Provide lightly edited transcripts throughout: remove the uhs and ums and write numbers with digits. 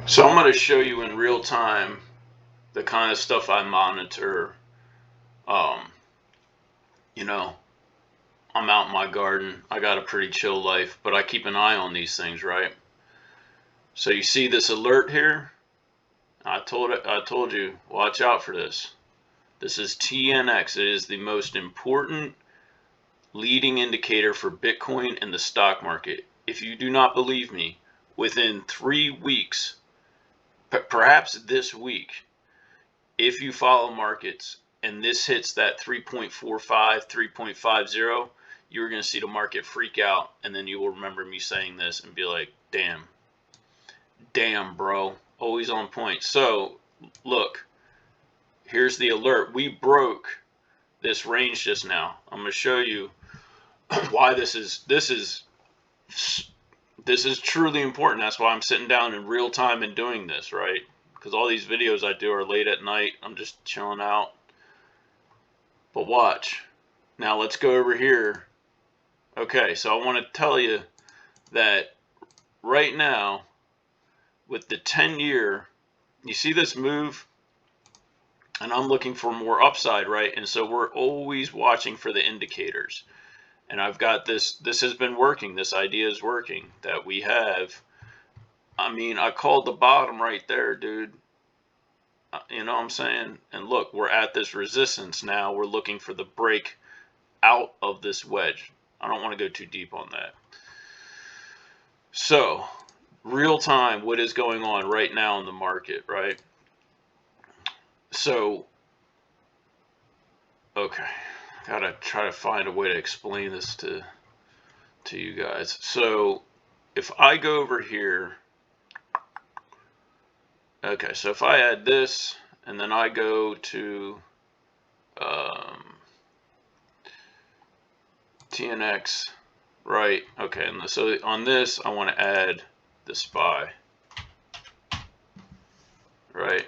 So I'm going to show you in real time the kind of stuff I monitor. Um, you know, I'm out in my garden. I got a pretty chill life, but I keep an eye on these things, right? So you see this alert here? I told you, watch out for this. This is TNX. It is the most important leading indicator for Bitcoin and the stock market. If you do not believe me, within 3 weeks, perhaps this week, if you follow markets and this hits that 3.45, 3.50, you're going to see the market freak out, and then you will remember me saying this and be like, damn, bro, always on point. So look, here's the alert. We broke this range just now. I'm going to show you why this is truly important. That's why I'm sitting down in real time and doing this, right? Because all these videos I do are late at night. I'm just chilling out. But watch. Now let's go over here. Okay, so I want to tell you that right now, with the 10-year, you see this move? And I'm looking for more upside, right? And so we're always watching for the indicators. And I've got this has been working. This idea is working that we have. I mean, I called the bottom right there, dude. You know what I'm saying? And look, we're at this resistance now. We're looking for the break out of this wedge. I don't want to go too deep on that. So, real time, what is going on right now in the market, right? So, okay, gotta try to find a way to explain this to you guys. So, if I go over here, okay, so if I add this and then I go to TNX, right? Okay, and so on this, I want to add the SPY, right?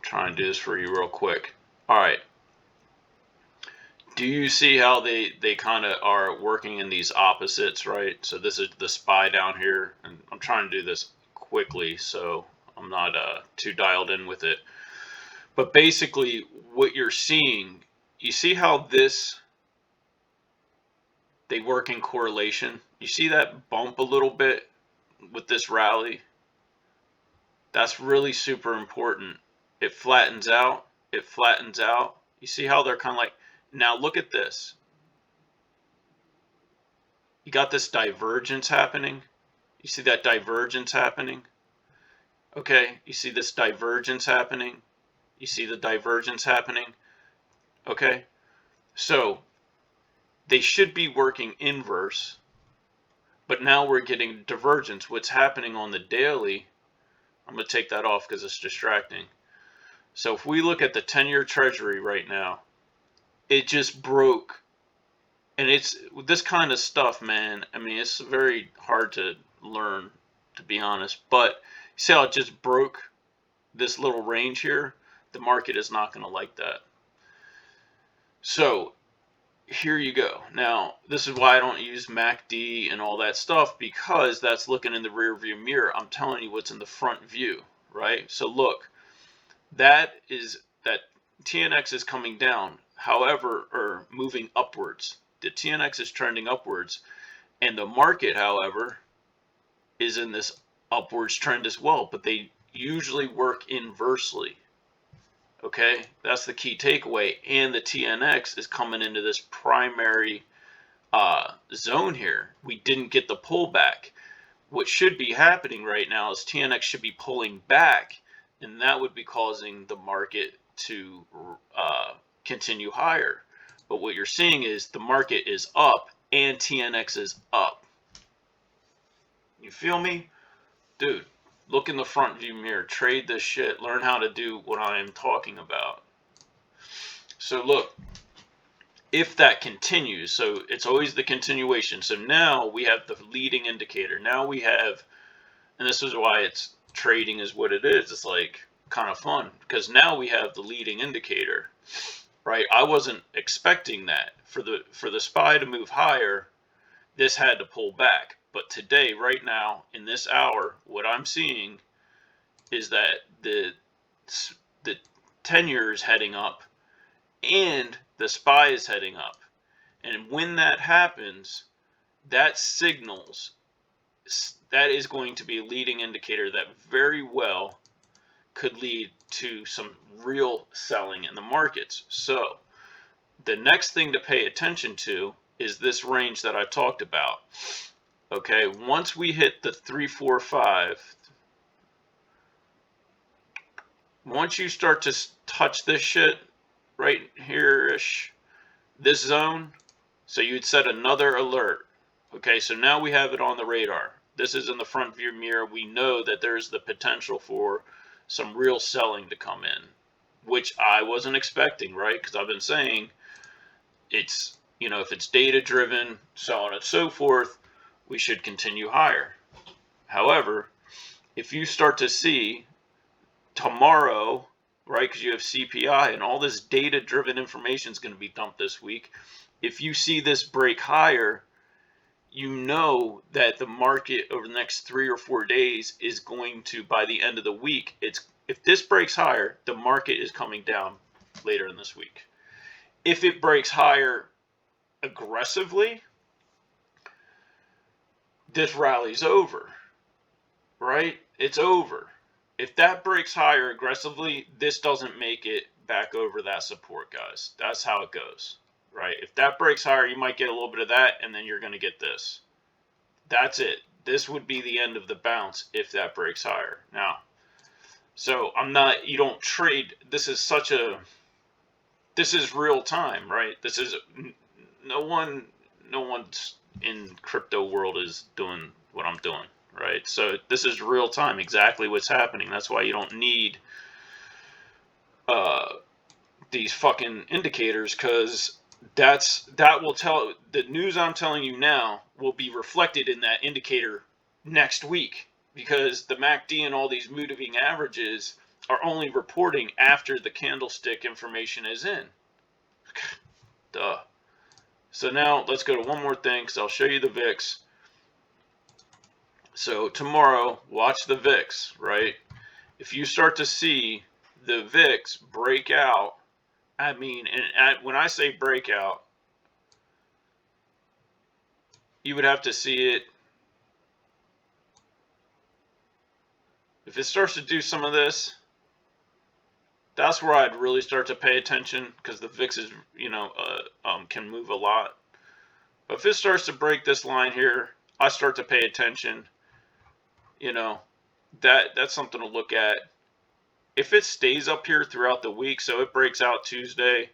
Try and do this for you real quick. All right. Do you see how they kind of are working in these opposites, right? So this is the SPY down here, and I'm trying to do this quickly, so I'm not too dialed in with it. But basically, what you're seeing, you see how they work in correlation. You see that bump a little bit with this rally? That's really super important. It flattens out. It flattens out. You see how they're kind of like, now look at this. You got this divergence happening. You see that divergence happening? Okay, you see this divergence happening? You see the divergence happening? Okay, so they should be working inverse, but now we're getting divergence. What's happening on the daily, I'm going to take that off because it's distracting. So if we look at the 10-year treasury right now, it just broke. And it's this kind of stuff, man. I mean, it's very hard to learn, to be honest. But see how it just broke this little range here? The market is not going to like that. So here you go. Now, this is why I don't use MACD and all that stuff, because that's looking in the rear view mirror. I'm telling you what's in the front view, right? So look, that TNX is coming down, however, or moving upwards. The TNX is trending upwards, and the market, however, is in this upwards trend as well, but they usually work inversely. Okay, that's the key takeaway. And the TNX is coming into this primary zone here. We didn't get the pullback. What should be happening right now is TNX should be pulling back, and that would be causing the market to continue higher. But what you're seeing is the market is up and TNX is up. You feel me? Dude, look in the front view mirror. Trade this shit. Learn how to do what I am talking about. So look, if that continues, so it's always the continuation. So now we have the leading indicator. Now we have, and this is why it's trading is what it is. It's like kind of fun because now we have the leading indicator, right? I wasn't expecting that. For the SPY to move higher, this had to pull back. But today, right now, in this hour, what I'm seeing is that the 10-year is heading up and the SPY is heading up. And when that happens, that signals, that is going to be a leading indicator that very well could lead to some real selling in the markets. So the next thing to pay attention to is this range that I talked about. Okay, once we hit the 345, once you start to touch this shit right here-ish, this zone, so you'd set another alert. Okay, so now we have it on the radar. This is in the front view mirror. We know that there's the potential for some real selling to come in, which I wasn't expecting, right? Because I've been saying it's, if it's data driven, so on and so forth, we should continue higher. However, if you start to see tomorrow, right, because you have CPI and all this data driven information is going to be dumped this week, if you see this break higher, you know that the market over the next 3 or 4 days is going to, by the end of the week, if this breaks higher, the market is coming down later in this week. If it breaks higher aggressively, this rally's over, right? It's over. If that breaks higher aggressively, this doesn't make it back over that support, guys. That's how it goes, right? If that breaks higher, you might get a little bit of that, and then you're going to get this. That's it. This would be the end of the bounce if that breaks higher. Now, so you don't trade. This is real time, right? This is, no one's in crypto world is doing what I'm doing, right? So this is real time, exactly what's happening. That's why you don't need these fucking indicators, because that will tell, the news I'm telling you now will be reflected in that indicator next week, because the MACD and all these moving averages are only reporting after the candlestick information is in. Duh. So now let's go to one more thing, because I'll show you the VIX. So tomorrow, watch the VIX, right? If you start to see the VIX break out, when I say breakout, you would have to see it. If it starts to do some of this, that's where I'd really start to pay attention, because the VIX is, can move a lot. But if it starts to break this line here, I start to pay attention. That's something to look at. If it stays up here throughout the week, so it breaks out Tuesday,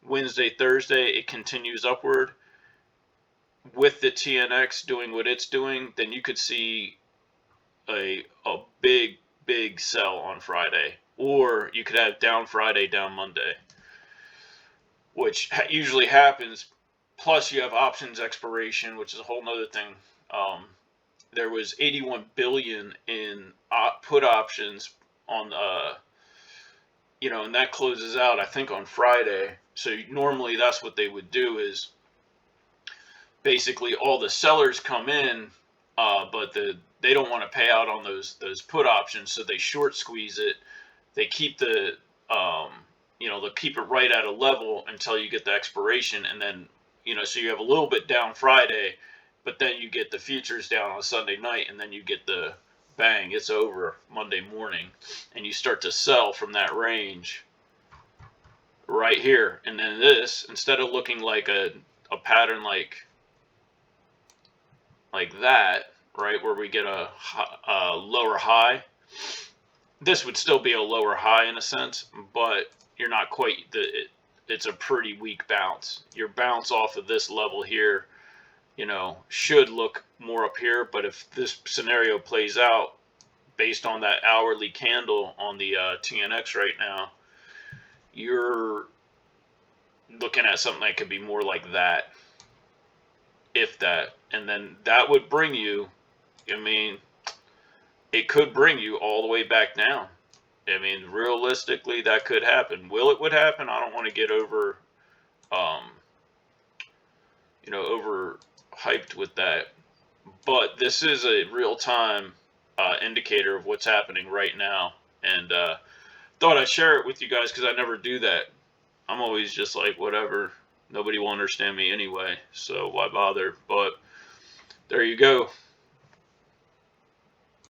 Wednesday, Thursday, it continues upward with the TNX doing what it's doing, then you could see a big sell on Friday, or you could have down Friday, down Monday, which usually happens. Plus you have options expiration, which is a whole nother thing. There was 81 billion in put options on and that closes out, I think, on Friday. So normally that's what they would do, is basically all the sellers come in, but they don't want to pay out on those put options, so they short squeeze it. They keep they'll keep it right at a level until you get the expiration, and then so you have a little bit down Friday, but then you get the futures down on Sunday night, and then you get the bang, it's over Monday morning, and you start to sell from that range right here. And then this, instead of looking like a pattern like that, right, where we get a lower high, this would still be a lower high in a sense, but you're not quite, it's a pretty weak bounce. Your bounce off of this level here, should look more up here. But if this scenario plays out based on that hourly candle on the TNX right now, you're looking at something that could be more like that, if that. And then that would bring you, it could bring you all the way back down. Realistically, that could happen. Will it would happen? I don't want to get over over hyped with that, but this is a real time indicator of what's happening right now. And thought I'd share it with you guys because I never do that. I'm always just like, whatever. Nobody will understand me anyway, so why bother? But there you go.